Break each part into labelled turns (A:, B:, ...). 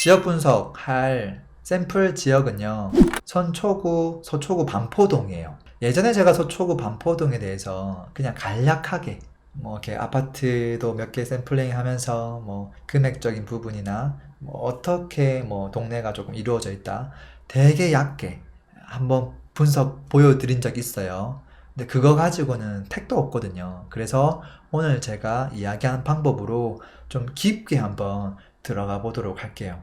A: 지역 분석할 샘플 지역은요, 선초구, 서초구 반포동이에요. 예전에 제가 서초구 반포동에 대해서 그냥 간략하게 뭐 이렇게 아파트도 몇 개 샘플링 하면서 뭐 금액적인 부분이나 뭐 어떻게 뭐 동네가 조금 이루어져 있다 되게 얕게 한번 분석 보여드린 적 있어요. 근데 그거 가지고는 택도 없거든요. 그래서 오늘 제가 이야기한 방법으로 좀 깊게 한번 들어가 보도록 할게요.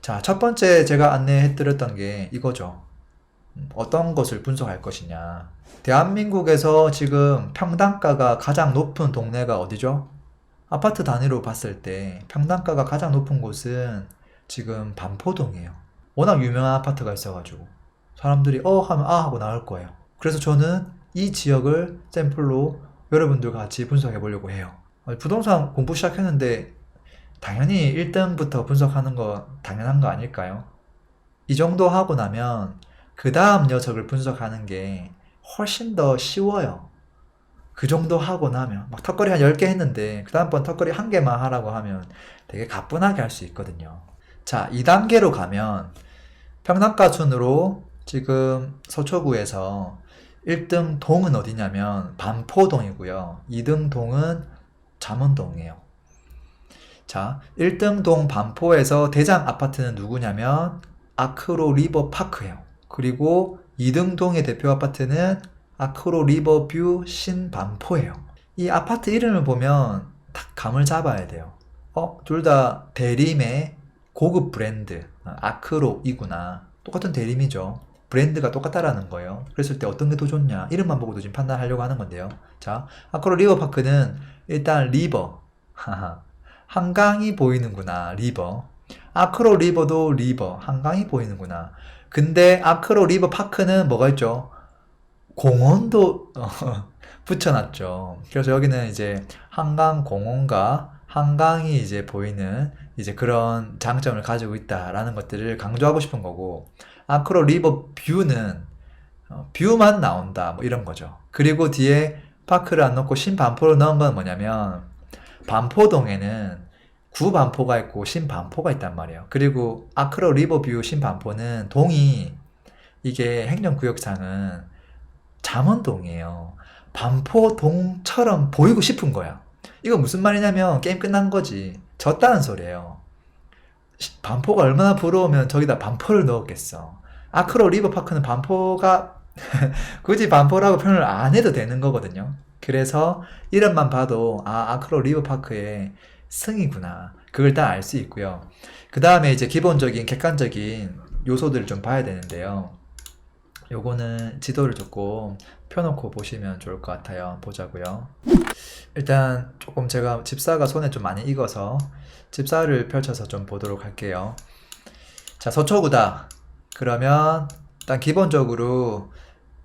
A: 자, 첫 번째 제가 안내해 드렸던 게 이거죠. 어떤 것을 분석할 것이냐. 대한민국에서 지금 평당가가 가장 높은 동네가 어디죠? 아파트 단위로 봤을 때 평당가가 가장 높은 곳은 지금 반포동이에요. 워낙 유명한 아파트가 있어가지고 사람들이 하면 하고 나올 거예요. 그래서 저는 이 지역을 샘플로 여러분들과 같이 분석해 보려고 해요. 부동산 공부 시작했는데 당연히 1등부터 분석하는 거 당연한 거 아닐까요? 이 정도 하고 나면 그 다음 녀석을 분석하는 게 훨씬 더 쉬워요. 그 정도 하고 나면 막 턱걸이 한 10개 했는데 그 다음번 턱걸이 한 개만 하라고 하면 되게 가뿐하게 할 수 있거든요. 자, 2단계로 가면 평당가 순으로 지금 서초구에서 1등 동은 어디냐면 반포동이고요. 2등 동은 잠원동이에요. 자, 1등 동 반포에서 대장 아파트는 누구냐면 아크로 리버 파크예요. 그리고 2등 동의 대표 아파트는 아크로 리버뷰 신반포예요. 이 아파트 이름을 보면 딱 감을 잡아야 돼요. 둘 다 대림의 고급 브랜드 아크로이구나. 똑같은 대림이죠. 브랜드가 똑같다라는 거예요. 그랬을 때 어떤 게 더 좋냐? 이름만 보고도 지금 판단하려고 하는 건데요. 자, 아크로 리버파크는 일단 리버. 한강이 보이는구나. 리버. 아크로 리버도 리버. 한강이 보이는구나. 근데 아크로 리버 파크는 뭐가 있죠? 공원도 붙여놨죠. 그래서 여기는 이제 한강 공원과 한강이 이제 보이는 이제 그런 장점을 가지고 있다라는 것들을 강조하고 싶은 거고, 아크로 리버 뷰는 뷰만 나온다 뭐 이런 거죠. 그리고 뒤에 파크를 안 넣고 신반포를 넣은 건 뭐냐면 반포동에는 구반포가 있고 신반포가 있단 말이에요. 그리고 아크로 리버뷰 신반포는 동이 이게 행정구역상은 잠원동이에요. 반포동처럼 보이고 싶은 거야. 이거 무슨 말이냐면 게임 끝난 거지. 졌다는 소리예요. 반포가 얼마나 부러우면 저기다 반포를 넣었겠어. 아크로 리버파크는 반포가 굳이 반포라고 표현을 안 해도 되는 거거든요. 그래서 이름만 봐도 아크로 리버파크의 승이구나. 그걸 다 알 수 있고요. 그 다음에 이제 기본적인 객관적인 요소들을 좀 봐야 되는데요. 요거는 지도를 조금 펴놓고 보시면 좋을 것 같아요. 보자고요. 일단 조금 제가 집사가 손에 좀 많이 익어서 집사를 펼쳐서 좀 보도록 할게요. 자, 서초구다. 그러면 일단 기본적으로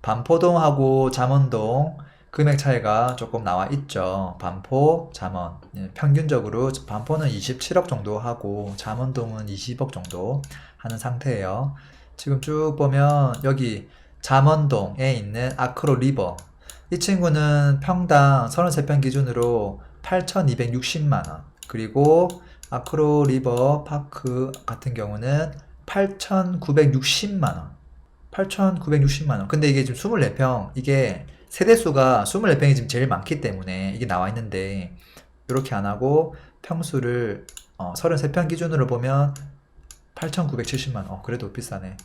A: 반포동하고 잠원동 금액 차이가 조금 나와 있죠. 반포, 잠원. 평균적으로 반포는 27억 정도 하고 잠원동은 20억 정도 하는 상태예요. 지금 쭉 보면 여기 잠원동에 있는 아크로 리버. 이 친구는 평당 33평 기준으로 8,260만원. 그리고 아크로 리버 파크 같은 경우는 8,960만원. 8,960만원. 근데 이게 지금 24평, 이게 세대수가 24평이 지금 제일 많기 때문에 이게 나와 있는데, 이렇게 안 하고 평수를 33평 기준으로 보면 8,970만원. 그래도 비싸네.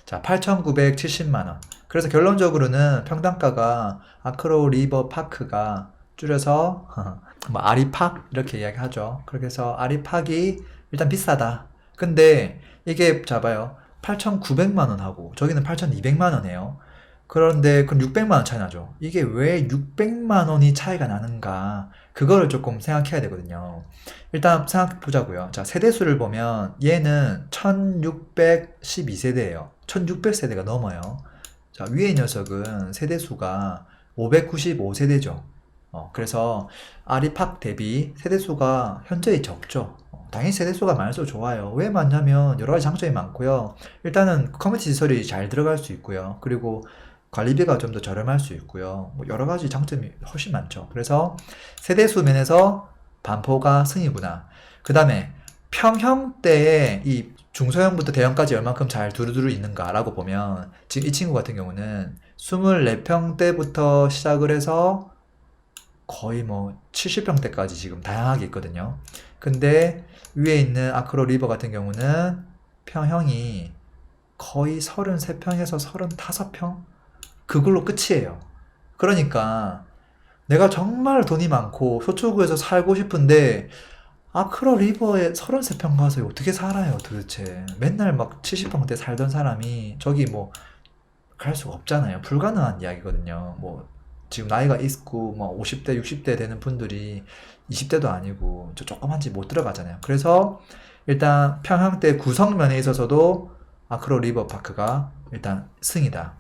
A: 자, 8,970만원. 그래서 결론적으로는 평당가가 아크로 리버 파크가 줄여서 뭐 아리팍 이렇게 이야기하죠. 그렇게 해서 아리팍이 일단 비싸다. 근데 이게 잡아요. 8,900만원 하고 저기는 8,200만원이에요. 그런데 그럼 600만원 차이 나죠. 이게 왜 600만원이 차이가 나는가? 그거를 조금 생각해야 되거든요. 일단 생각해 보자고요. 자, 세대수를 보면 얘는 1612세대예요. 1600세대가 넘어요. 자, 위의 녀석은 세대수가 595세대죠. 그래서 아리팍 대비 세대수가 현저히 적죠. 당연히 세대수가 많을수록 좋아요. 왜 많냐면 여러 가지 장점이 많고요. 일단은 커뮤니티 시설이 잘 들어갈 수 있고요. 그리고 관리비가 좀 더 저렴할 수 있고요. 뭐 여러 가지 장점이 훨씬 많죠. 그래서 세대수 면에서 반포가 승이구나. 그 다음에 평형대에 이 중소형부터 대형까지 얼만큼 잘 두루두루 있는가라고 보면 지금 이 친구 같은 경우는 24평대부터 시작을 해서 거의 뭐 70평대까지 지금 다양하게 있거든요. 근데 위에 있는 아크로 리버 같은 경우는 평형이 거의 33평에서 35평? 그걸로 끝이에요. 그러니까 내가 정말 돈이 많고 서초구에서 살고 싶은데 아크로 리버에 33평 가서 어떻게 살아요 도대체. 맨날 막 70평대 살던 사람이 저기 뭐 갈 수가 없잖아요. 불가능한 이야기거든요. 뭐 지금 나이가 있고 뭐 50대 60대 되는 분들이 20대도 아니고 저 조그만 집 못 들어가잖아요. 그래서 일단 평형대 구성면에 있어서도 아크로 리버 파크가 일단 승이다.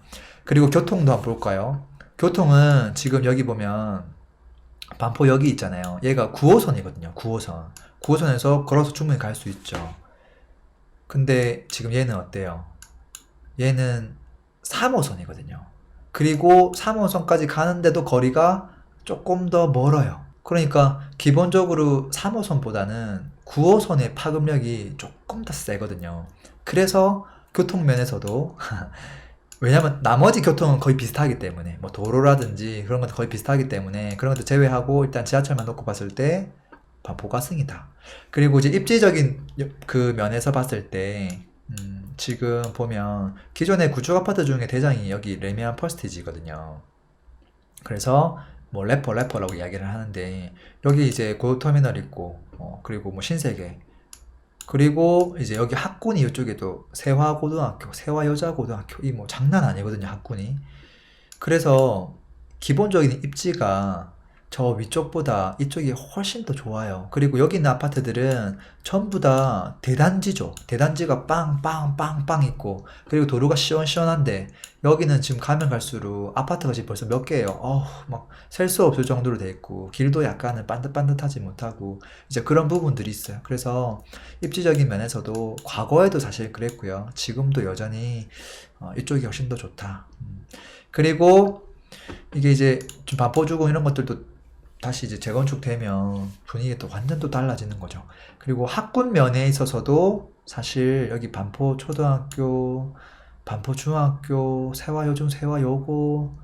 A: 그리고 교통도 한번 볼까요? 교통은 지금 여기 보면 반포역이 있잖아요. 얘가 9호선이거든요. 9호선. 9호선에서 걸어서 충분히 갈 수 있죠. 근데 지금 얘는 어때요? 얘는 3호선이거든요. 그리고 3호선까지 가는데도 거리가 조금 더 멀어요. 그러니까 기본적으로 3호선보다는 9호선의 파급력이 조금 더 세거든요. 그래서 교통면에서도 왜냐면 나머지 교통은 거의 비슷하기 때문에 뭐 도로라든지 그런 것도 거의 비슷하기 때문에 그런 것도 제외하고 일단 지하철만 놓고 봤을 때 반포가 승이다. 그리고 이제 입지적인 그 면에서 봤을 때 지금 보면 기존의 구축 아파트 중에 대장이 여기 레미안 퍼스티지거든요. 그래서 뭐 래퍼라고 이야기를 하는데 여기 이제 고터미널 있고 그리고 뭐 신세계 그리고 이제 여기 학군이 이쪽에도 세화고등학교, 세화여자고등학교 이 뭐 장난 아니거든요 학군이. 그래서 기본적인 입지가 저 위쪽보다 이쪽이 훨씬 더 좋아요. 그리고 여기 있는 아파트들은 전부 다 대단지죠. 대단지가 빵빵빵빵 있고 그리고 도로가 시원시원한데 여기는 지금 가면 갈수록 아파트가 지금 벌써 몇 개예요. 막 셀 수 없을 정도로 돼 있고 길도 약간은 반듯반듯하지 못하고 이제 그런 부분들이 있어요. 그래서 입지적인 면에서도 과거에도 사실 그랬고요. 지금도 여전히 이쪽이 훨씬 더 좋다. 그리고 이게 이제 좀 반포주공 이런 것들도 다시 이제 재건축되면 분위기가 또 완전 또 달라지는 거죠. 그리고 학군 면에 있어서도 사실 여기 반포 초등학교, 반포 중학교, 세화여중, 세화여고,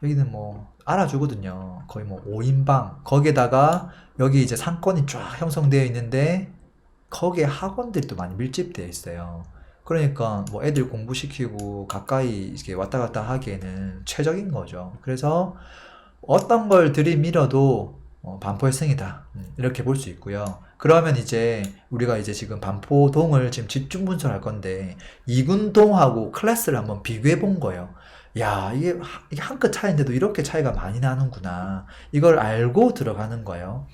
A: 여기는 뭐 알아주거든요. 거의 뭐 5인방. 거기에다가 여기 이제 상권이 쫙 형성되어 있는데 거기에 학원들이 또 많이 밀집되어 있어요. 그러니까 뭐 애들 공부시키고 가까이 이렇게 왔다 갔다 하기에는 최적인 거죠. 그래서 어떤 걸 들이밀어도 반포의 승이다. 이렇게 볼 수 있고요. 그러면 이제 우리가 이제 지금 반포동을 지금 집중 분석할 건데 이군동하고 클래스를 한번 비교해 본 거예요. 야, 이게 한 끗 차이인데도 이렇게 차이가 많이 나는구나. 이걸 알고 들어가는 거예요.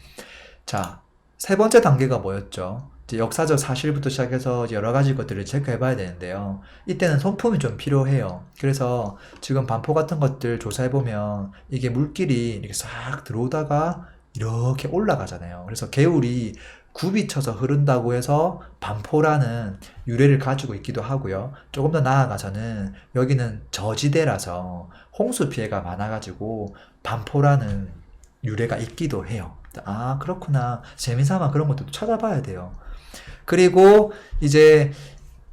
A: 자, 세 번째 단계가 뭐였죠? 이제 역사적 사실부터 시작해서 여러 가지 것들을 체크해 봐야 되는데요. 이때는 손품이 좀 필요해요. 그래서 지금 반포 같은 것들 조사해 보면 이게 물길이 이렇게 싹 들어오다가 이렇게 올라가잖아요. 그래서 개울이 굽이 쳐서 흐른다고 해서 반포라는 유래를 가지고 있기도 하고요. 조금 더 나아가서는 여기는 저지대라서 홍수 피해가 많아가지고 반포라는 유래가 있기도 해요. 아, 그렇구나. 재미삼아 그런 것도 찾아봐야 돼요. 그리고 이제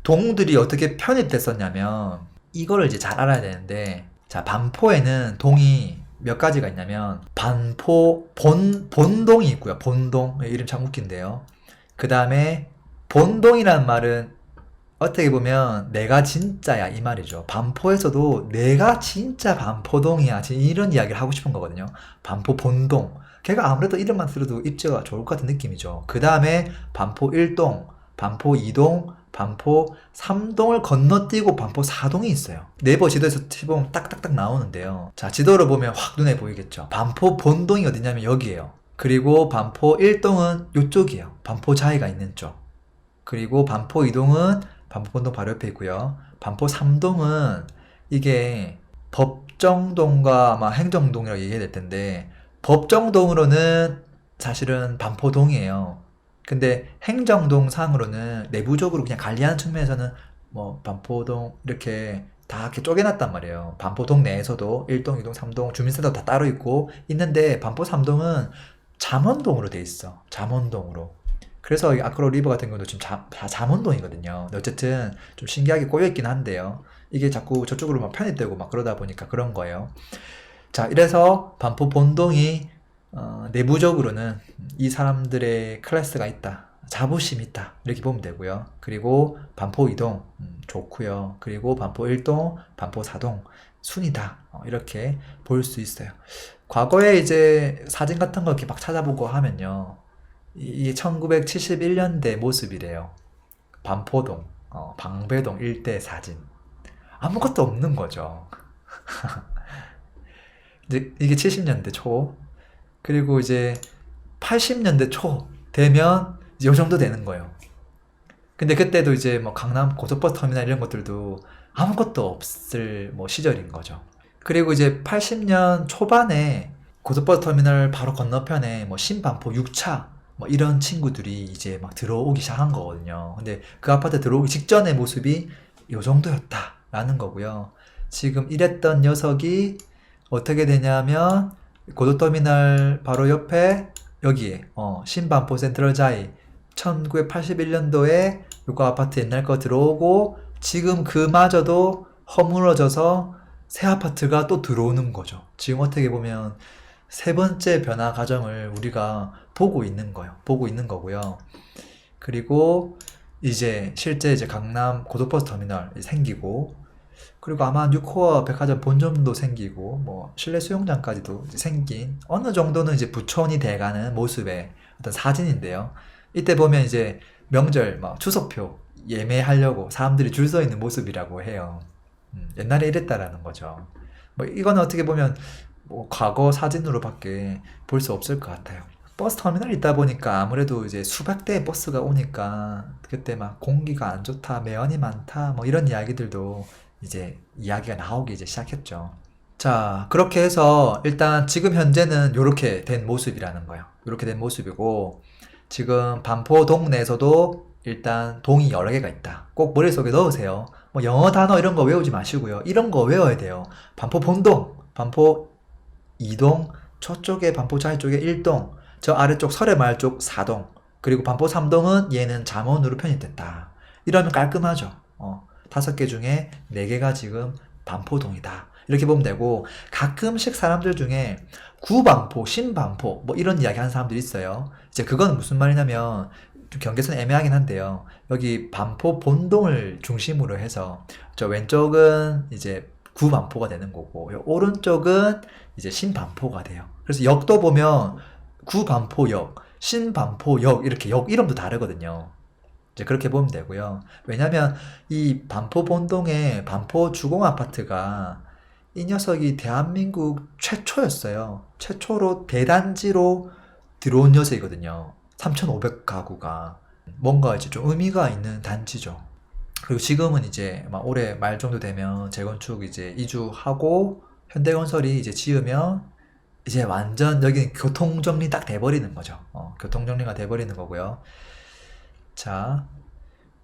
A: 동들이 어떻게 편입됐었냐면 이거를 이제 잘 알아야 되는데 자, 반포에는 동이 몇 가지가 있냐면 반포 본동이 있고요. 본동. 이름 참 웃긴데요. 그 다음에 본동이라는 말은 어떻게 보면 내가 진짜야 이 말이죠. 반포에서도 내가 진짜 반포동이야 이런 이야기를 하고 싶은 거거든요. 반포 본동. 걔가 아무래도 이름만 들어도 입지가 좋을 것 같은 느낌이죠. 그 다음에 반포 1동, 반포 2동, 반포 3동을 건너뛰고 반포 4동이 있어요. 네이버 지도에서 보면 딱딱딱 나오는데요. 자, 지도를 보면 확 눈에 보이겠죠. 반포 본동이 어디냐면 여기에요. 그리고 반포 1동은 이쪽이에요. 반포 자이가 있는 쪽. 그리고 반포 2동은 반포 본동 바로 옆에 있고요. 반포 3동은 이게 법정동과 아마 행정동이라고 얘기해야 될 텐데 법정동으로는 사실은 반포동이에요. 근데 행정동 상으로는 내부적으로 그냥 관리하는 측면에서는 뭐 반포동 이렇게 다 이렇게 쪼개놨단 말이에요. 반포동 내에서도 1동, 2동, 3동 주민센터 다 따로 있고 있는데 반포 3동은 잠원동으로 돼 있어. 잠원동으로. 그래서 이 아크로 리버 같은 경우도 지금 다 잠원동이거든요. 근데 어쨌든 좀 신기하게 꼬여있긴 한데요. 이게 자꾸 저쪽으로 막 편입되고 막 그러다 보니까 그런 거예요. 자, 이래서 반포 본동이 내부적으로는 이 사람들의 클래스가 있다. 자부심이 있다. 이렇게 보면 되고요. 그리고 반포 2동 좋고요. 그리고 반포 1동, 반포 4동 순이다. 이렇게 볼 수 있어요. 과거에 이제 사진 같은 거 이렇게 막 찾아보고 하면요. 이게 1971년대 모습이래요. 반포동, 방배동 일대 사진. 아무것도 없는 거죠. 이제 이게 70년대 초. 그리고 이제 80년대 초 되면 이제 요 정도 되는 거예요. 근데 그때도 이제 뭐 강남 고속버스 터미널 이런 것들도 아무것도 없을 뭐 시절인 거죠. 그리고 이제 80년 초반에 고속버스 터미널 바로 건너편에 뭐 신반포 6차 뭐 이런 친구들이 이제 막 들어오기 시작한 거거든요. 근데 그 아파트 들어오기 직전의 모습이 요 정도였다라는 거고요. 지금 이랬던 녀석이 어떻게 되냐면 고속터미널 바로 옆에 여기에 신반포 센트럴자이 1981년도에 요거 아파트 옛날 거 들어오고 지금 그마저도 허물어져서 새 아파트가 또 들어오는 거죠. 지금 어떻게 보면 세 번째 변화 과정을 우리가 보고 있는 거예요. 보고 있는 거고요. 그리고 이제 실제 이제 강남 고속버스 터미널이 생기고 그리고 아마 뉴코어 백화점 본점도 생기고 뭐 실내 수영장까지도 이제 생긴 어느 정도는 이제 부촌이 돼가는 모습의 어떤 사진인데요. 이때 보면 이제 명절 막 추석표 예매하려고 사람들이 줄 서 있는 모습이라고 해요. 옛날에 이랬다라는 거죠. 뭐 이거는 어떻게 보면 뭐 과거 사진으로밖에 볼 수 없을 것 같아요. 버스 터미널 있다 보니까 아무래도 이제 수백 대의 버스가 오니까 그때 막 공기가 안 좋다, 매연이 많다, 뭐 이런 이야기들도 이제 이야기가 나오기 이제 시작했죠. 자, 그렇게 해서 일단 지금 현재는 이렇게 된 모습이라는 거예요. 이렇게 된 모습이고 지금 반포 동내에서도 일단 동이 여러 개가 있다. 꼭 머릿속에 넣으세요. 뭐 영어 단어 이런 거 외우지 마시고요. 이런 거 외워야 돼요. 반포 본동, 반포 2동, 저쪽에 반포 자이 쪽에 1동, 저 아래쪽 설해마을 쪽 4동, 그리고 반포 3동은 얘는 잠원으로 편입됐다. 이러면 깔끔하죠. 5개 중에 4개가 지금 반포동이다. 이렇게 보면 되고 가끔씩 사람들 중에 구반포, 신반포 뭐 이런 이야기 하는 사람들이 있어요. 이제 그건 무슨 말이냐면 좀 경계선 애매하긴 한데요. 여기 반포 본동을 중심으로 해서 저 왼쪽은 이제 구반포가 되는 거고 요 오른쪽은 이제 신반포가 돼요. 그래서 역도 보면 구반포역, 신반포역 이렇게 역 이름도 다르거든요. 이제 그렇게 보면 되고요. 왜냐면 이 반포 본동의 반포 주공 아파트가 이 녀석이 대한민국 최초였어요. 최초로 대단지로 들어온 녀석이거든요. 3,500가구가. 뭔가 이제 좀 의미가 있는 단지죠. 그리고 지금은 이제 막 올해 말 정도 되면 재건축 이제 이주하고 현대건설이 이제 지으면 이제 완전 여기는 교통정리 딱 돼버리는 거죠. 교통정리가 돼버리는 거고요. 자,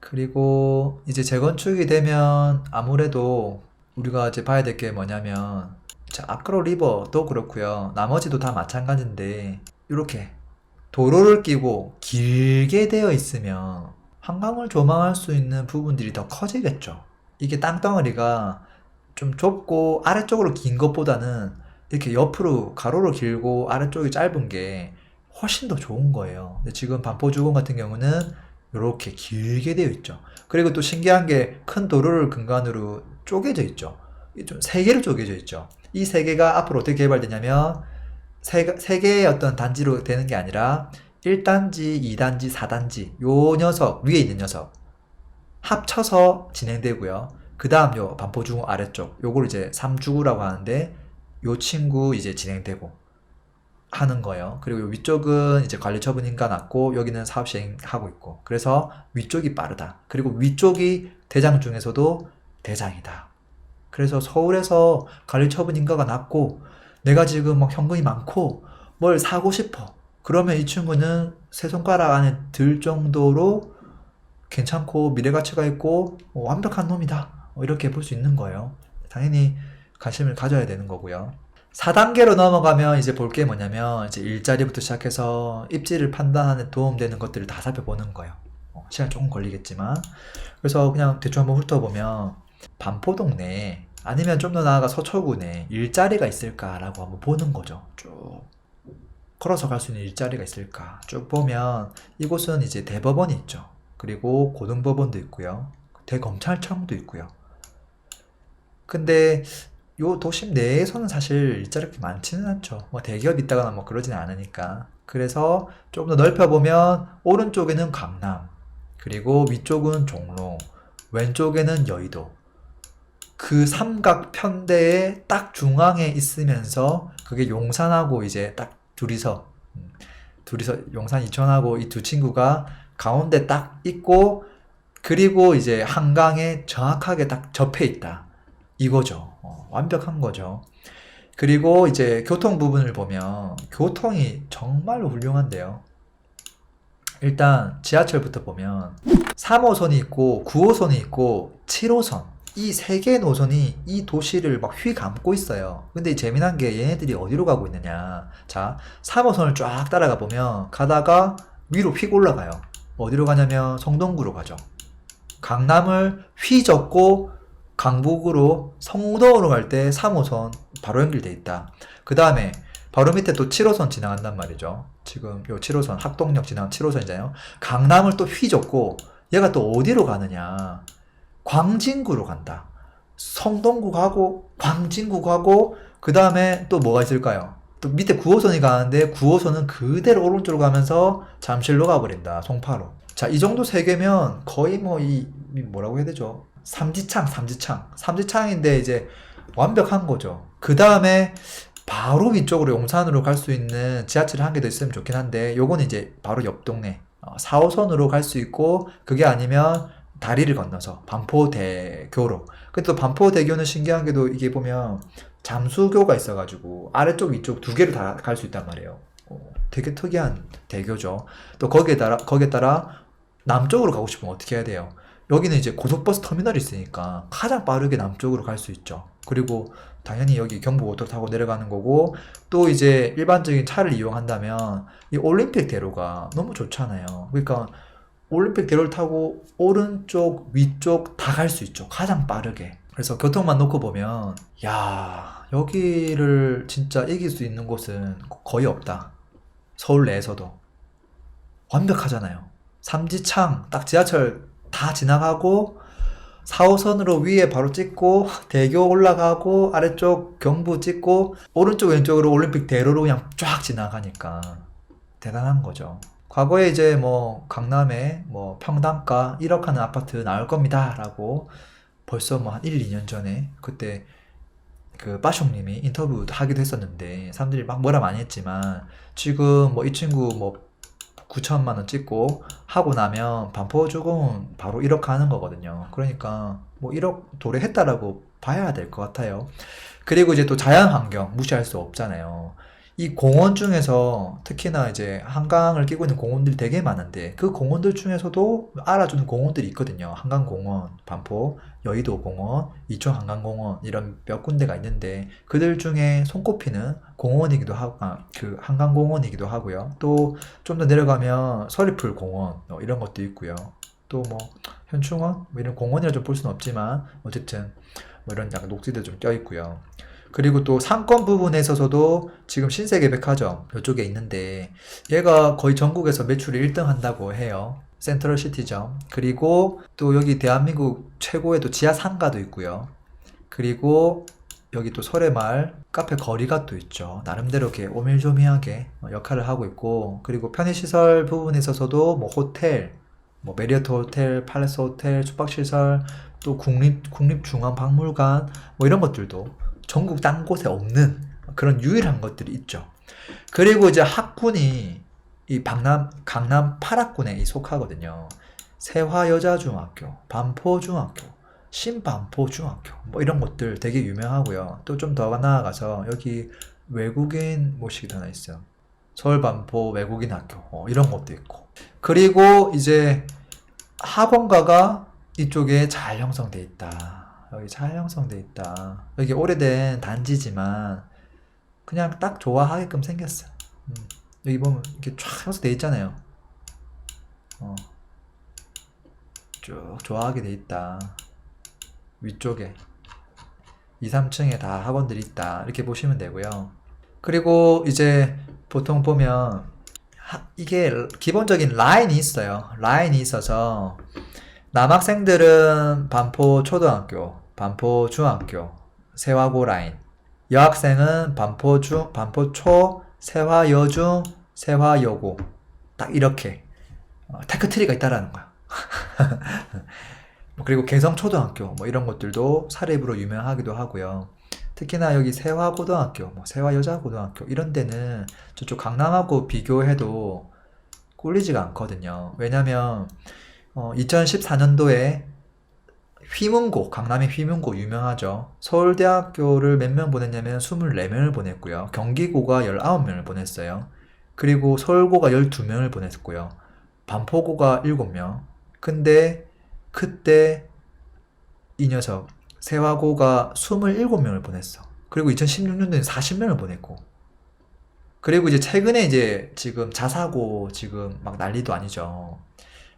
A: 그리고 이제 재건축이 되면 아무래도 우리가 이제 봐야 될 게 뭐냐면 자, 아크로 리버도 그렇고요. 나머지도 다 마찬가지인데 이렇게 도로를 끼고 길게 되어 있으면 한강을 조망할 수 있는 부분들이 더 커지겠죠. 이게 땅덩어리가 좀 좁고 아래쪽으로 긴 것보다는 이렇게 옆으로 가로로 길고 아래쪽이 짧은 게 훨씬 더 좋은 거예요. 근데 지금 반포주공 같은 경우는 이렇게 길게 되어 있죠. 그리고 또 신기한 게 큰 도로를 근간으로 쪼개져 있죠. 좀 세 개로 쪼개져 있죠. 이 세 개가 앞으로 어떻게 개발되냐면 세 개의 어떤 단지로 되는 게 아니라 1단지, 2단지, 4단지 요 녀석 위에 있는 녀석 합쳐서 진행되고요. 그 다음 요 반포주공 아래쪽 요걸 이제 3주구라고 하는데 요 친구 이제 진행되고 하는 거예요. 그리고 요 위쪽은 이제 관리 처분 인가 났고 여기는 사업 시행하고 있고 그래서 위쪽이 빠르다. 그리고 위쪽이 대장 중에서도 대장이다. 그래서 서울에서 관리 처분 인가가 났고 내가 지금 막 현금이 많고 뭘 사고 싶어. 그러면 이 친구는 세 손가락 안에 들 정도로 괜찮고 미래 가치가 있고 완벽한 놈이다. 이렇게 볼 수 있는 거예요. 당연히 관심을 가져야 되는 거고요. 4단계로 넘어가면 이제 볼 게 뭐냐면 이제 일자리부터 시작해서 입지를 판단하는 도움되는 것들을 다 살펴보는 거예요. 시간 조금 걸리겠지만. 그래서 그냥 대충 한번 훑어보면 반포동 내에 아니면 좀 더 나아가 서초구 내에 일자리가 있을까라고 한번 보는 거죠. 쭉 걸어서 갈 수 있는 일자리가 있을까 쭉 보면 이곳은 이제 대법원이 있죠. 그리고 고등법원도 있고요. 대검찰청도 있고요. 근데 요 도심 내에서는 사실 일자리 그렇게 많지는 않죠. 뭐 대기업 있다거나 뭐 그러지는 않으니까. 그래서 조금 더 넓혀보면 오른쪽에는 강남, 그리고 위쪽은 종로, 왼쪽에는 여의도. 그 삼각 편대의 딱 중앙에 있으면서 그게 용산하고 이제 딱 둘이서 용산 이천하고 이 두 친구가 가운데 딱 있고, 그리고 이제 한강에 정확하게 딱 접해 있다. 이거죠. 완벽한 거죠. 그리고 이제 교통 부분을 보면 교통이 정말로 훌륭한데요. 일단 지하철부터 보면 3호선이 있고 9호선이 있고 7호선, 이 세 개의 노선이 이 도시를 막 휘감고 있어요. 근데 재미난 게 얘네들이 어디로 가고 있느냐. 자, 3호선을 쫙 따라가 보면 가다가 위로 휙 올라가요. 어디로 가냐면 성동구로 가죠. 강남을 휘젓고 강북으로 성동으로 갈 때 3호선 바로 연결돼 있다. 그 다음에 바로 밑에 또 7호선 지나간단 말이죠. 지금 요 7호선 학동역 지나간 7호선이잖아요. 강남을 또 휘젓고 얘가 또 어디로 가느냐. 광진구로 간다. 성동구 가고 광진구 가고 그 다음에 또 뭐가 있을까요? 또 밑에 9호선이 가는데 9호선은 그대로 오른쪽으로 가면서 잠실로 가버린다. 송파로. 자, 이 정도 세 개면 거의 뭐 뭐라고 해야 되죠? 삼지창인데 이제 완벽한 거죠. 그 다음에 바로 위쪽으로 용산으로 갈 수 있는 지하철이 한 개 더 있으면 좋긴 한데 요건 이제 바로 옆 동네 4호선으로 갈 수 있고, 그게 아니면 다리를 건너서 반포대교로. 근데 또 반포대교는 신기한 게도 이게 보면 잠수교가 있어가지고 아래쪽 위쪽 두 개를 다 갈 수 있단 말이에요. 되게 특이한 대교죠. 또 거기에 따라 남쪽으로 가고 싶으면 어떻게 해야 돼요? 여기는 이제 고속버스 터미널이 있으니까 가장 빠르게 남쪽으로 갈 수 있죠. 그리고 당연히 여기 경부고속 타고 내려가는 거고, 또 이제 일반적인 차를 이용한다면 이 올림픽 대로가 너무 좋잖아요. 그러니까 올림픽 대로를 타고 오른쪽, 위쪽 다 갈 수 있죠. 가장 빠르게. 그래서 교통만 놓고 보면 야, 여기를 진짜 이길 수 있는 곳은 거의 없다. 서울 내에서도 완벽하잖아요. 삼지창 딱 지하철 다 지나가고 4호선으로 위에 바로 찍고 대교 올라가고 아래쪽 경부 찍고 오른쪽 왼쪽으로 올림픽 대로로 그냥 쫙 지나가니까 대단한 거죠. 과거에 이제 뭐 강남에 뭐 평당가 1억 하는 아파트 나올 겁니다 라고 벌써 뭐 한 1, 2년 전에 그때 그 빠숑님이 인터뷰 하기도 했었는데 사람들이 막 뭐라 많이 했지만, 지금 뭐 이 친구 뭐 9천만 원 찍고 하고 나면 반포주공은 바로 1억 하는 거거든요. 그러니까 뭐 1억 도래했다라고 봐야 될 것 같아요. 그리고 이제 또 자연환경 무시할 수 없잖아요. 이 공원 중에서 특히나 이제 한강을 끼고 있는 공원들이 되게 많은데 그 공원들 중에서도 알아주는 공원들이 있거든요. 한강공원, 반포, 여의도공원, 이촌한강공원 이런 몇 군데가 있는데 그들 중에 손꼽히는 공원이기도 하고, 그 한강공원이기도 하고요. 또 좀 더 내려가면 서리풀공원 이런 것도 있고요. 또 뭐 현충원 뭐 이런 공원이라 좀 볼 수는 없지만 어쨌든 뭐 이런 약간 녹지들 좀 껴있고요. 그리고 또 상권 부분에 있어서도 지금 신세계백화점 이쪽에 있는데 얘가 거의 전국에서 매출이 1등 한다고 해요. 센트럴시티점. 그리고 또 여기 대한민국 최고의 또 지하 상가도 있고요. 그리고 여기 또 설해마을 카페 거리가 또 있죠. 나름대로 이렇게 오밀조밀하게 역할을 하고 있고, 그리고 편의시설 부분에 있어서도 뭐 호텔, 뭐 메리어트 호텔, 팔레스 호텔, 숙박시설, 또 국립중앙박물관 뭐 이런 것들도 전국 딴 곳에 없는 그런 유일한 것들이 있죠. 그리고 이제 학군이 이 강남 8학군에 속하거든요. 세화여자중학교, 반포중학교, 신반포중학교 뭐 이런 것들 되게 유명하고요. 또 좀 더 나아가서 여기 외국인 모시기도 하나 있어요. 서울 반포 외국인 학교 이런 것도 있고. 그리고 이제 학원가가 이쪽에 잘 형성돼 있다. 여기 잘 형성돼 있다. 여기 오래된 단지지만 그냥 딱 좋아하게끔 생겼어. 여기 보면 이렇게 쫙 해서 돼 있잖아요. 쭉 좋아하게 돼 있다. 위쪽에 2, 3층에 다 학원들이 있다. 이렇게 보시면 되고요. 그리고 이제 보통 보면 이게 기본적인 라인이 있어요. 라인이 있어서 남학생들은 반포 초등학교, 반포 중학교, 세화고 라인. 여학생은 반포 초, 세화 여중, 세화 여고. 딱 이렇게 테크트리가 있다라는 거야. 그리고 개성초등학교 뭐 이런 것들도 사립으로 유명하기도 하고요. 특히나 여기 세화고등학교, 뭐 세화여자고등학교 이런 데는 저쪽 강남하고 비교해도 꿀리지가 않거든요. 왜냐면 2014년도에 휘문고, 강남의 휘문고 유명하죠. 서울대학교를 몇 명 보냈냐면 24명을 보냈고요. 경기고가 19명을 보냈어요. 그리고 서울고가 12명을 보냈고요. 반포고가 7명. 근데 그때 이 녀석 세화고가 27명을 보냈어. 그리고 2016년도에 40명을 보냈고. 그리고 이제 최근에 이제 지금 자사고 지금 막 난리도 아니죠.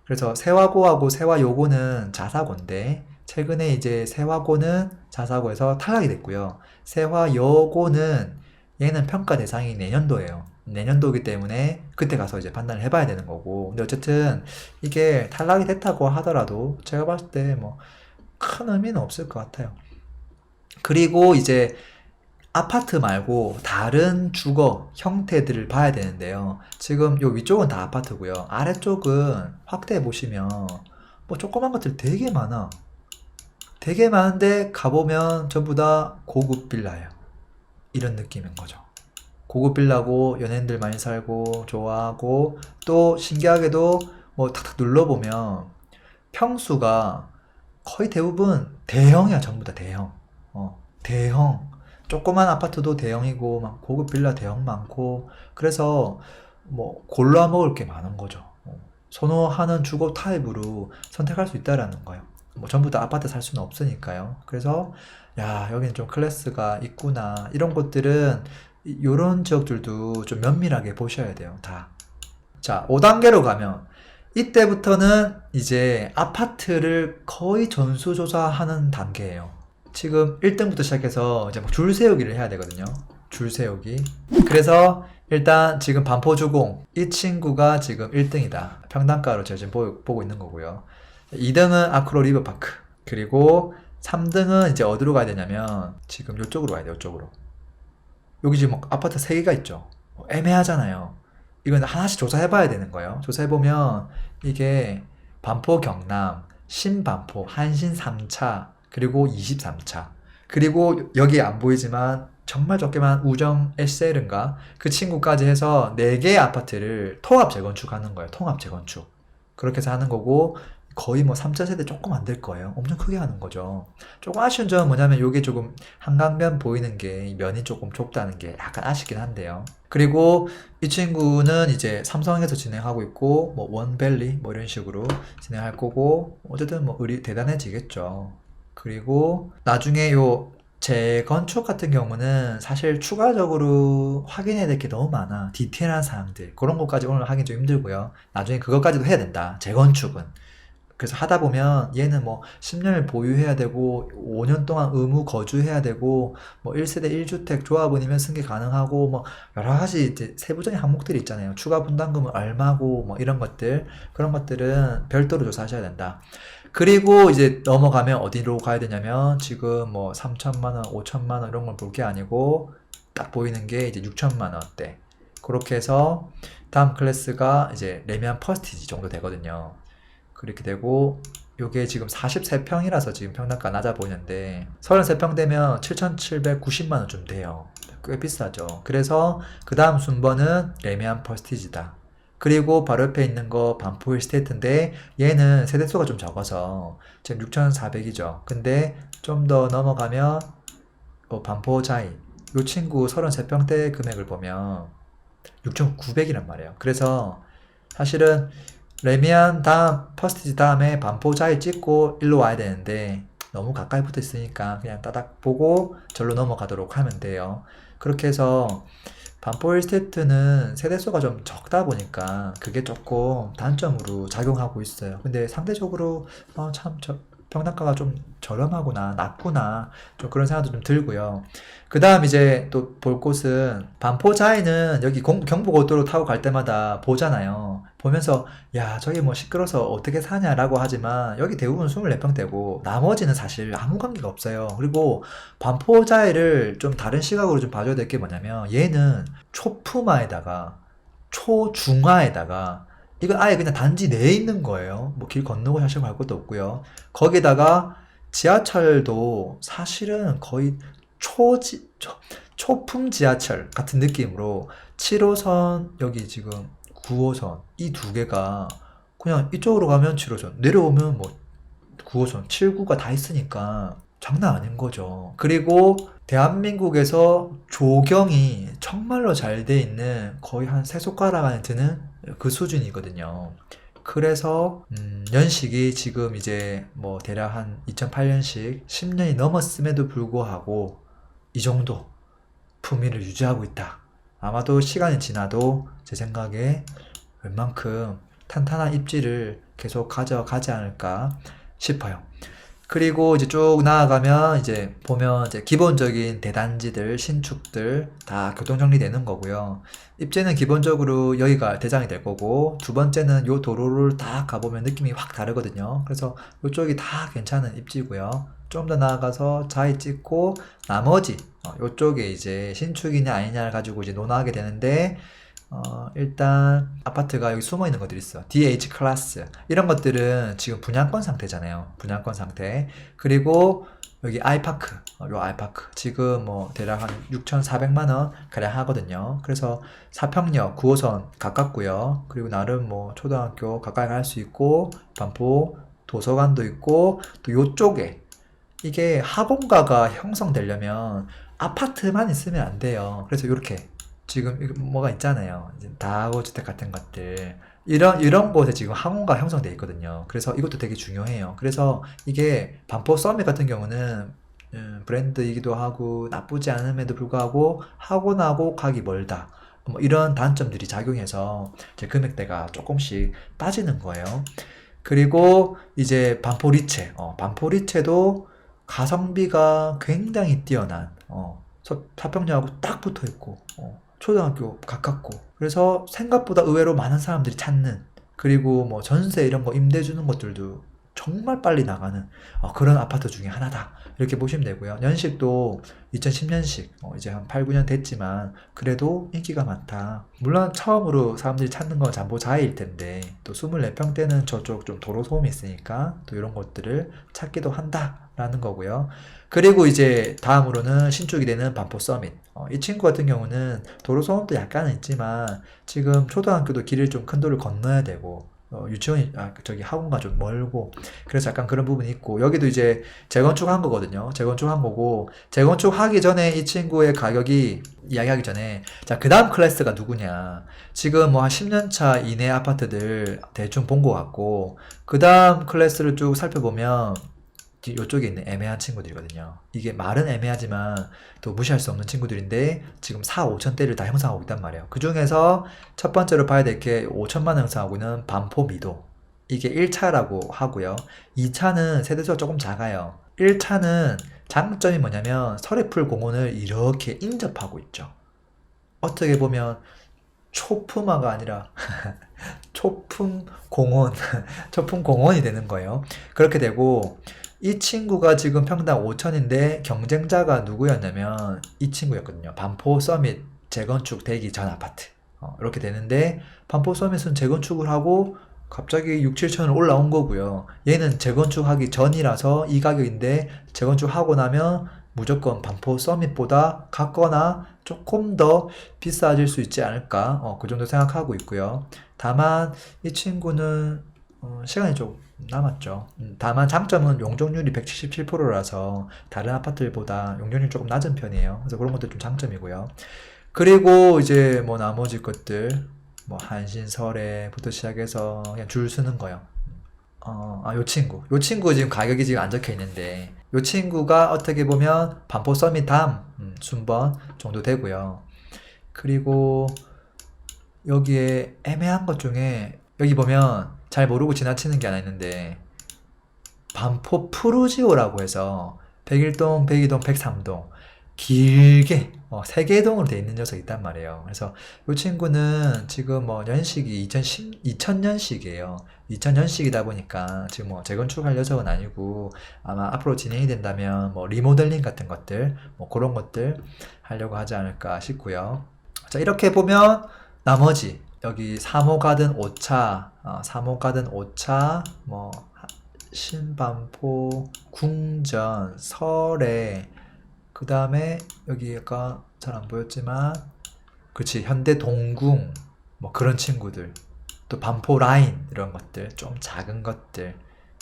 A: 그래서 세화고하고 세화여고는 자사고인데 최근에 이제 세화고는 자사고에서 탈락이 됐고요. 세화여고는 얘는 평가 대상이 내년도예요. 내년도이기 때문에 그때 가서 이제 판단을 해봐야 되는 거고. 근데 어쨌든 이게 탈락이 됐다고 하더라도 제가 봤을 때 뭐 큰 의미는 없을 것 같아요. 그리고 이제 아파트 말고 다른 주거 형태들을 봐야 되는데요. 지금 요 위쪽은 다 아파트고요. 아래쪽은 확대해 보시면 뭐 조그만 것들 되게 많아. 되게 많은데 가보면 전부 다 고급 빌라예요. 이런 느낌인 거죠. 고급 빌라고 연예인들 많이 살고 좋아하고 또 신기하게도 뭐 탁탁 눌러보면 평수가 거의 대부분 대형이야. 전부 다 대형. 대형. 조그만 아파트도 대형이고 막 고급 빌라 대형 많고 그래서 뭐 골라 먹을 게 많은 거죠. 선호하는 주거 타입으로 선택할 수 있다라는 거예요. 뭐 전부 다 아파트 살 수는 없으니까요. 그래서 야 여기는 좀 클래스가 있구나 이런 것들은 이런 지역들도 좀 면밀하게 보셔야 돼요. 다. 자 5단계로 가면 이때부터는 이제 아파트를 거의 전수조사하는 단계예요. 지금 1등부터 시작해서 이제 막 줄 세우기를 해야 되거든요. 줄 세우기. 그래서 일단 지금 반포주공 이 친구가 지금 1등이다. 평당가로 제가 지금 보고 있는 거고요. 2등은 아크로 리버파크. 그리고 3등은 이제 어디로 가야 되냐면 지금 이쪽으로 가야 돼요. 이쪽으로. 여기 지금 아파트 3개가 있죠. 애매하잖아요. 이건 하나씩 조사해봐야 되는 거예요. 조사해보면 이게 반포 경남, 신반포, 한신 3차, 그리고 23차. 그리고 여기 안 보이지만 정말 적게만 우정 SL인가? 그 친구까지 해서 4개의 아파트를 통합 재건축하는 거예요. 통합 재건축. 그렇게 해서 하는 거고 거의 뭐 3차 세대 조금 안 될 거예요. 엄청 크게 하는 거죠. 조금 아쉬운 점은 뭐냐면 이게 조금 한강변 보이는 게 면이 조금 좁다는 게 약간 아쉽긴 한데요. 그리고 이 친구는 이제 삼성에서 진행하고 있고 뭐 원밸리 뭐 이런 식으로 진행할 거고 어쨌든 뭐 의리 대단해지겠죠. 그리고 나중에 요 재건축 같은 경우는 사실 추가적으로 확인해야 될 게 너무 많아. 디테일한 사항들. 그런 것까지 오늘 하기 좀 힘들고요. 나중에 그것까지도 해야 된다. 재건축은. 그래서 하다 보면 얘는 뭐 10년을 보유해야 되고 5년 동안 의무 거주해야 되고 뭐 1세대 1주택 조합원이면 승계 가능하고 뭐 여러 가지 이제 세부적인 항목들이 있잖아요. 추가 분담금은 얼마고 뭐 이런 것들 그런 것들은 별도로 조사하셔야 된다. 그리고 이제 넘어가면 어디로 가야 되냐면 지금 뭐 3천만 원, 5천만 원 이런 걸 볼 게 아니고 딱 보이는 게 이제 6천만 원대. 그렇게 해서 다음 클래스가 이제 레미안 퍼스티지 정도 되거든요. 그렇게 되고 요게 지금 43평이라서 지금 평당가 낮아 보이는데 33평 되면 7,790만원 좀 돼요. 꽤 비싸죠. 그래서 그 다음 순번은 레미안 퍼스티지다. 그리고 바로 옆에 있는 거 반포 힐스테이트인데 얘는 세대수가 좀 적어서 지금 6,400이죠. 근데 좀 더 넘어가면 반포 자이 요 친구 33평대 금액을 보면 6,900이란 말이에요. 그래서 사실은 레미안 다음 퍼스티지 다음에 반포 자이 찍고 일로 와야 되는데 너무 가까이 붙어 있으니까 그냥 따닥 보고 절로 넘어가도록 하면 돼요. 그렇게 해서 반포 1스테이트는 세대수가 좀 적다 보니까 그게 조금 단점으로 작용하고 있어요. 근데 상대적으로 참 평당가가 좀 저렴하구나, 낮구나, 좀 그런 생각도 좀 들고요. 그 다음 이제 또 볼 곳은 반포자이는 여기 경부고속도로 타고 갈 때마다 보잖아요. 보면서 야 저기 뭐 시끄러서 어떻게 사냐라고 하지만 여기 대부분 24평대고 나머지는 사실 아무 관계가 없어요. 그리고 반포자이를 좀 다른 시각으로 좀 봐줘야 될 게 뭐냐면 얘는 초품화에다가 초중화에다가 이건 아예 그냥 단지 내에 있는 거예요. 뭐 길 건너고 사실 갈 것도 없고요. 거기다가 지하철도 사실은 거의 초품 지하철 같은 느낌으로 7호선 여기 지금 9호선 이 두 개가 그냥 이쪽으로 가면 7호선 내려오면 뭐 9호선 7구가 다 있으니까 장난 아닌 거죠. 그리고 대한민국에서 조경이 정말로 잘 돼 있는 거의 한 세 손가락 안에 드는 그 수준이거든요. 그래서 연식이 지금 이제 뭐 대략 한 2008년식 10년이 넘었음에도 불구하고 이 정도 품위를 유지하고 있다. 아마도 시간이 지나도 제 생각에 웬만큼 탄탄한 입지를 계속 가져가지 않을까 싶어요. 그리고 이제 쭉 나아가면 이제 보면 이제 기본적인 대단지들, 신축들 다 교통 정리되는 거고요. 입지는 기본적으로 여기가 대장이 될 거고 두 번째는 요 도로를 딱 가보면 느낌이 확 다르거든요. 그래서 이쪽이 다 괜찮은 입지고요. 좀 더 나아가서 자이 찍고 나머지 요쪽에 이제 신축이냐 아니냐를 가지고 이제 논하게 되는데 일단 아파트가 여기 숨어 있는 것들이 있어. DH 클래스 이런 것들은 지금 분양권 상태잖아요. 분양권 상태. 그리고 여기 아이파크, 요 아이파크 지금 뭐 대략 한 6,400만 원 가량 하거든요. 그래서 사평역 9호선 가깝고요. 그리고 나름 뭐 초등학교 가까이 갈 수 있고 반포 도서관도 있고 또 요쪽에 이게 학원가가 형성되려면 아파트만 있으면 안 돼요. 그래서 이렇게 지금 뭐가 있잖아요. 이제 다가구주택 같은 것들. 이런 곳에 지금 학원가 형성되어 있거든요. 그래서 이것도 되게 중요해요. 그래서 이게 반포 서밋 같은 경우는 브랜드이기도 하고 나쁘지 않음에도 불구하고 학원하고 가기 멀다. 뭐 이런 단점들이 작용해서 이제 금액대가 조금씩 빠지는 거예요. 그리고 이제 반포리체. 반포리체도 가성비가 굉장히 뛰어난, 사평역하고 딱 붙어 있고, 초등학교 가깝고 그래서 생각보다 의외로 많은 사람들이 찾는 그리고 뭐 전세 이런 거 임대 주는 것들도 정말 빨리 나가는 그런 아파트 중에 하나다 이렇게 보시면 되고요. 연식도 2010년식 이제 한 8, 9년 됐지만 그래도 인기가 많다. 물론 처음으로 사람들이 찾는 건 잠보자이일 텐데 또 24평대는 저쪽 좀 도로 소음이 있으니까 또 이런 것들을 찾기도 한다라는 거고요. 그리고 이제 다음으로는 신축이 되는 반포 서밋. 이 친구 같은 경우는 도로 소음도 약간은 있지만 지금 초등학교도 길을 좀 큰 도를 건너야 되고 유치원이 저기 학원가 좀 멀고 그래서 약간 그런 부분이 있고 여기도 이제 재건축한 거거든요. 재건축한 거고 재건축하기 전에 이 친구의 가격이 이야기하기 전에 자 그 다음 클래스가 누구냐 지금 뭐 한 10년 차 이내 아파트들 대충 본 것 같고 그 다음 클래스를 쭉 살펴보면 이쪽에 있는 애매한 친구들이거든요. 이게 말은 애매하지만 또 무시할 수 없는 친구들인데 지금 4, 5천대를 다 형성하고 있단 말이에요. 그 중에서 첫 번째로 봐야 될 게 5천만 원 형성하고 있는 반포미도. 이게 1차라고 하고요. 2차는 세대수가 조금 작아요. 1차는 장점이 뭐냐면 서리풀 공원을 이렇게 인접하고 있죠. 어떻게 보면 초품화가 아니라 초품 공원, 초품 공원이 되는 거예요. 그렇게 되고 이 친구가 지금 평당 5천인데 경쟁자가 누구였냐면 이 친구였거든요. 반포 서밋 재건축 되기 전 아파트. 이렇게 되는데 반포 서밋은 재건축을 하고 갑자기 6, 7천을 올라온 거고요. 얘는 재건축하기 전이라서 이 가격인데 재건축하고 나면 무조건 반포 서밋보다 같거나 조금 더 비싸질 수 있지 않을까 그 정도 생각하고 있고요. 다만 이 친구는 시간이 좀 남았죠. 다만 장점은 용적률이 177%라서 다른 아파트들보다 용적률이 조금 낮은 편이에요. 그래서 그런 것도 좀 장점이고요. 그리고 이제 뭐 나머지 것들 뭐 한신설에부터 시작해서 그냥 줄 서는 거요. 요 친구. 요 친구 지금 가격이 지금 안 적혀 있는데, 요 친구가 어떻게 보면 반포 서밋함, 순번 정도 되고요. 그리고 여기에 애매한 것 중에, 여기 보면 잘 모르고 지나치는 게 하나 있는데, 반포 푸르지오라고 해서 101동, 102동, 103동 길게 3개 동으로 돼 있는 녀석이 있단 말이에요. 그래서 이 친구는 지금 뭐 연식이 2000년식이에요. 2000년식이다 보니까 지금 뭐 재건축할 녀석은 아니고 아마 앞으로 진행이 된다면 뭐 리모델링 같은 것들 뭐 그런 것들 하려고 하지 않을까 싶고요. 자, 이렇게 보면 나머지 여기 3호 가든 5차, 3호 가든 5차 뭐 신반포, 궁전, 설에, 그 다음에 여기가 잘 안 보였지만, 그치, 현대 동궁, 뭐 그런 친구들, 또 반포 라인 이런 것들, 좀 작은 것들,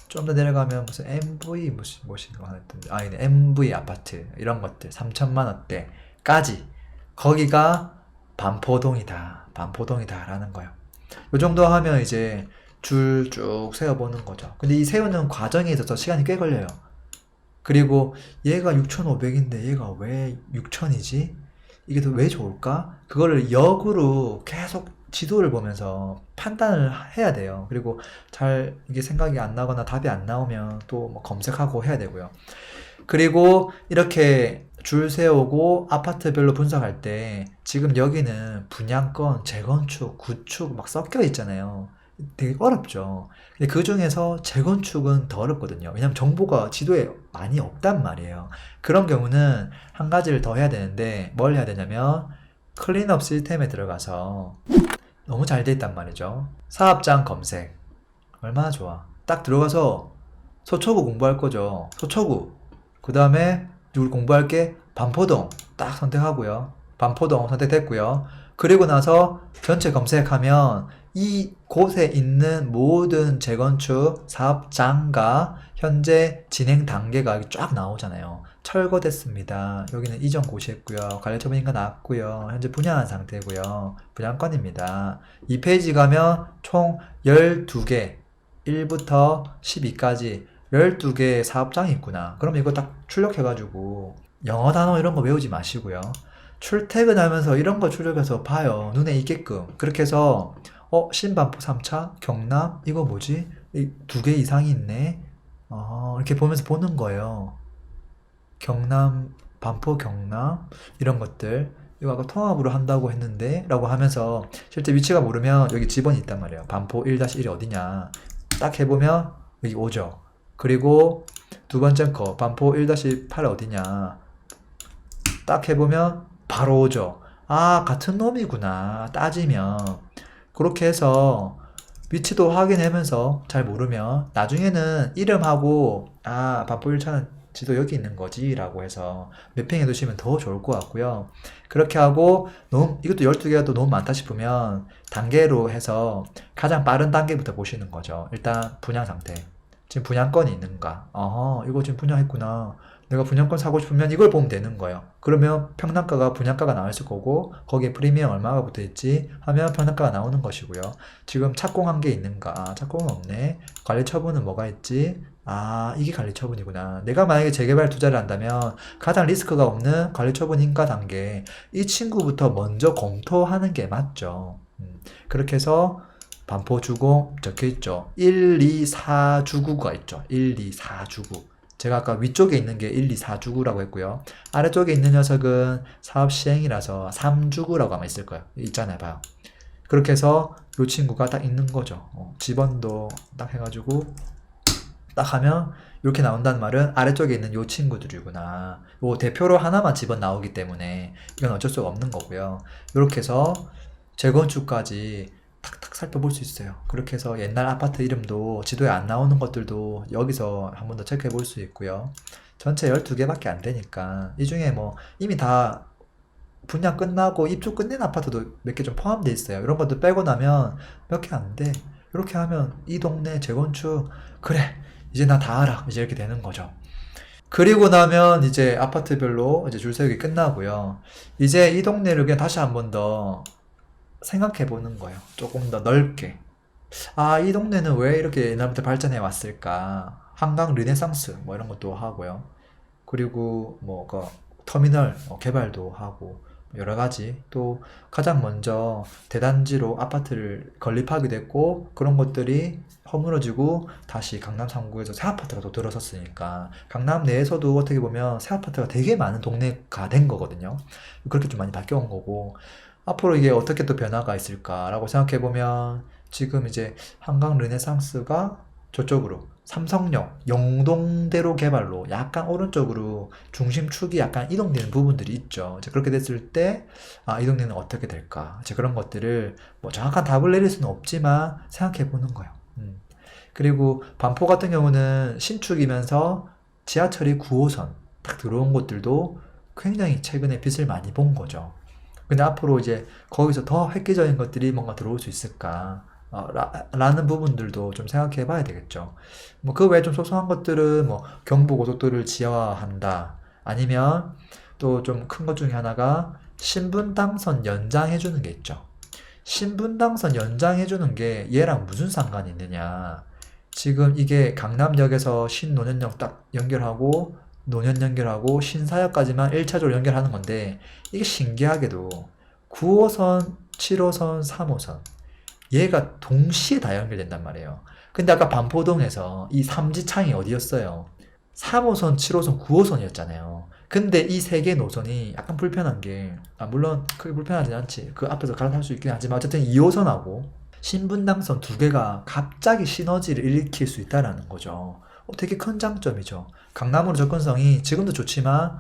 A: 좀 더 내려가면 무슨 MV 무슨 거 하나 있던데, 아니네, MV 아파트 이런 것들 3천만 원대까지 거기가 반포동이다라는 거예요. 요 정도 하면 이제 줄 쭉 세워보는 거죠. 근데 이 세우는 과정에 있어서 시간이 꽤 걸려요. 그리고 얘가 6,500인데 얘가 왜 6,000이지? 이게 더 왜 좋을까? 그거를 역으로 계속 지도를 보면서 판단을 해야 돼요. 그리고 잘 이게 생각이 안 나거나 답이 안 나오면 또 뭐 검색하고 해야 되고요. 그리고 이렇게 줄 세우고 아파트별로 분석할 때 지금 여기는 분양권, 재건축, 구축 막 섞여 있잖아요. 되게 어렵죠. 근데 그 중에서 재건축은 더 어렵거든요. 왜냐면 정보가 지도에 많이 없단 말이에요. 그런 경우는 한 가지를 더 해야 되는데 뭘 해야 되냐면 클린업 시스템에 들어가서 너무 잘 돼 있단 말이죠. 사업장 검색. 얼마나 좋아. 딱 들어가서 서초구 공부할 거죠. 서초구. 그 다음에 누굴 공부할 게 반포동 딱 선택하고요. 반포동 선택됐고요. 그리고 나서 전체 검색하면 이 곳에 있는 모든 재건축 사업장과 현재 진행 단계가 쫙 나오잖아요. 철거됐습니다. 여기는 이전 고시했고요. 관리처분 인가 나왔고요. 현재 분양한 상태고요. 분양권입니다. 이 페이지 가면 총 12개 1부터 12까지 12개의 사업장이 있구나. 그럼 이거 딱 출력해가지고 영어 단어 이런 거 외우지 마시고요. 출퇴근하면서 이런 거 출력해서 봐요. 눈에 익게끔. 그렇게 해서 신반포 3차, 경남, 이거 뭐지? 2개 이상이 있네. 이렇게 보면서 보는 거예요. 경남, 반포 경남, 이런 것들. 이거 아까 통합으로 한다고 했는데, 라고 하면서 실제 위치가 모르면 여기 지번이 있단 말이에요. 반포 1-1이 어디냐. 딱 해보면 여기 오죠. 그리고 두 번째 거, 반포 1-8 어디냐. 딱 해보면 바로 오죠. 아, 같은 놈이구나. 따지면. 그렇게 해서 위치도 확인하면서 잘 모르면 나중에는 이름하고 반포 1차는 지도 여기 있는 거지 라고 해서 매핑해 두시면 더 좋을 것 같고요. 그렇게 하고 이것도 12개가 또 너무 많다 싶으면 단계로 해서 가장 빠른 단계부터 보시는 거죠. 일단 분양 상태. 지금 분양권이 있는가? 이거 지금 분양했구나. 내가 분양권 사고 싶으면 이걸 보면 되는 거예요. 그러면 평당가가 분양가가 나왔을 거고 거기에 프리미엄 얼마가 붙어있지 하면 평당가가 나오는 것이고요. 지금 착공한 게 있는가? 착공은 없네. 관리 처분은 뭐가 있지? 이게 관리 처분이구나. 내가 만약에 재개발 투자를 한다면 가장 리스크가 없는 관리 처분 인가 단계 이 친구부터 먼저 검토하는 게 맞죠. 그렇게 해서 반포 주공 적혀있죠. 1, 2, 4 주구가 있죠. 1, 2, 4 주구. 제가 아까 위쪽에 있는 게 1, 2, 4주구라고 했고요. 아래쪽에 있는 녀석은 사업 시행이라서 3주구라고 아마 있을 거예요. 있잖아요, 봐요. 그렇게 해서 이 친구가 딱 있는 거죠. 지번도 딱 해가지고 딱 하면 이렇게 나온다는 말은 아래쪽에 있는 이 친구들이구나. 요 대표로 하나만 집어 나오기 때문에 이건 어쩔 수가 없는 거고요. 이렇게 해서 재건축까지 탁탁 살펴볼 수 있어요. 그렇게 해서 옛날 아파트 이름도 지도에 안 나오는 것들도 여기서 한 번 더 체크해 볼 수 있고요. 전체 12개밖에 안 되니까 이 중에 뭐 이미 다 분양 끝나고 입주 끝낸 아파트도 몇 개 좀 포함되어 있어요. 이런 것도 빼고 나면 몇 개 안 돼. 이렇게 하면 이 동네 재건축 그래 이제 나 다 알아. 이제 이렇게 되는 거죠. 그리고 나면 이제 아파트별로 이제 줄 세우기 끝나고요. 이제 이 동네를 그냥 다시 한 번 더 생각해 보는 거예요. 조금 더 넓게. 아, 이 동네는 왜 이렇게 옛날부터 발전해 왔을까? 한강 르네상스 뭐 이런 것도 하고요. 그리고 뭐 그 터미널 개발도 하고 여러 가지 또 가장 먼저 대단지로 아파트를 건립하게 됐고 그런 것들이 허물어지고 다시 강남 3구에서 새 아파트가 또 들어섰으니까 강남 내에서도 어떻게 보면 새 아파트가 되게 많은 동네가 된 거거든요. 그렇게 좀 많이 바뀌어온 거고 앞으로 이게 어떻게 또 변화가 있을까라고 생각해 보면 지금 이제 한강 르네상스가 저쪽으로 삼성역, 영동대로 개발로 약간 오른쪽으로 중심축이 약간 이동되는 부분들이 있죠. 이제 그렇게 됐을 때, 아, 이 동네는 어떻게 될까? 이제 그런 것들을 뭐 정확한 답을 내릴 수는 없지만 생각해 보는 거예요. 그리고 반포 같은 경우는 신축이면서 지하철이 9호선 딱 들어온 곳들도 굉장히 최근에 빛을 많이 본 거죠. 근데 앞으로 이제 거기서 더 획기적인 것들이 뭔가 들어올 수 있을까? 라는 부분들도 좀 생각해 봐야 되겠죠. 뭐 그 외에 좀 소소한 것들은 뭐 경부고속도로를 지하화한다. 아니면 또 좀 큰 것 중에 하나가 신분당선 연장해 주는 게 있죠. 신분당선 연장해 주는 게 얘랑 무슨 상관이 있느냐. 지금 이게 강남역에서 신논현역 딱 연결하고 논현 연결하고 신사역까지만 1차적으로 연결하는 건데 이게 신기하게도 9호선, 7호선, 3호선 얘가 동시에 다 연결된단 말이에요. 근데 아까 반포동에서 이 삼지창이 어디였어요? 3호선, 7호선, 9호선이었잖아요. 근데 이 세 개 노선이 약간 불편한 게, 아, 물론 크게 불편하진 않지. 그 앞에서 갈아탈 수 있긴 하지만 어쨌든 2호선하고 신분당선 두 개가 갑자기 시너지를 일으킬 수 있다라는 거죠. 되게 큰 장점이죠. 강남으로 접근성이 지금도 좋지만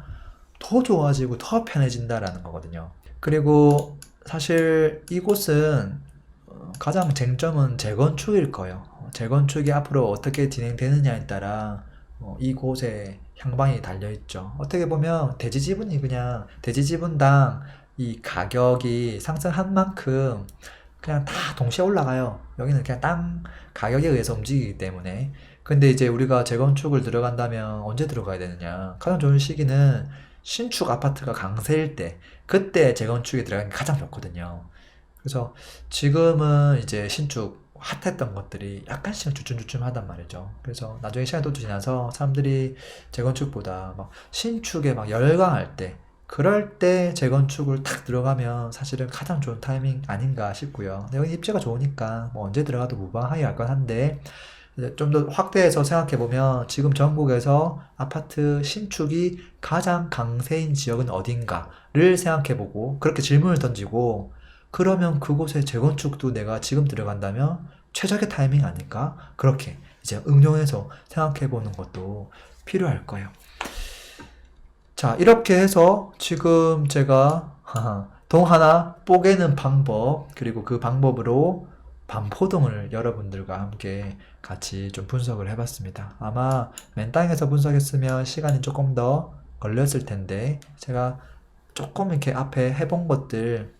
A: 더 좋아지고 더 편해진다라는 거거든요. 그리고 사실 이곳은 가장 쟁점은 재건축일 거예요. 재건축이 앞으로 어떻게 진행되느냐에 따라 이곳의 향방이 달려 있죠. 어떻게 보면 대지지분이 그냥 대지지분당 이 가격이 상승한 만큼 그냥 다 동시에 올라가요. 여기는 그냥 땅 가격에 의해서 움직이기 때문에. 근데 이제 우리가 재건축을 들어간다면 언제 들어가야 되느냐? 가장 좋은 시기는 신축 아파트가 강세일 때, 그때 재건축에 들어가는 게 가장 좋거든요. 그래서 지금은 이제 신축 핫했던 것들이 약간씩은 주춤주춤하단 말이죠. 그래서 나중에 시간이 또 지나서 사람들이 재건축보다 막 신축에 막 열광할 때, 그럴 때 재건축을 탁 들어가면 사실은 가장 좋은 타이밍 아닌가 싶고요. 근데 여기 입지가 좋으니까 뭐 언제 들어가도 무방하게 할 건 한데 좀 더 확대해서 생각해 보면 지금 전국에서 아파트 신축이 가장 강세인 지역은 어딘가를 생각해 보고 그렇게 질문을 던지고 그러면 그곳의 재건축도 내가 지금 들어간다면 최적의 타이밍 아닐까? 그렇게 이제 응용해서 생각해 보는 것도 필요할 거예요. 자, 이렇게 해서 지금 제가 동 하나 뽀개는 방법, 그리고 그 방법으로 반포동을 여러분들과 함께 같이 좀 분석을 해봤습니다. 아마 맨땅에서 분석했으면 시간이 조금 더 걸렸을 텐데, 제가 조금 이렇게 앞에 해본 것들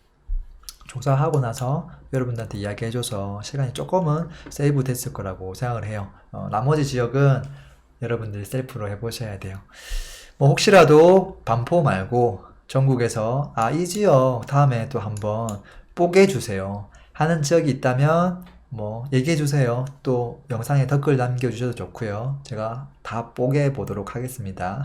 A: 조사하고 나서 여러분들한테 이야기해줘서 시간이 조금은 세이브 됐을 거라고 생각을 해요. 나머지 지역은 여러분들이 셀프로 해보셔야 돼요. 뭐 혹시라도 반포 말고 전국에서 이 지역 다음에 또 한번 뽀개 주세요 하는 지역이 있다면 뭐 얘기해 주세요. 또 영상에 댓글 남겨주셔도 좋고요. 제가 다 뽀개 보도록 하겠습니다.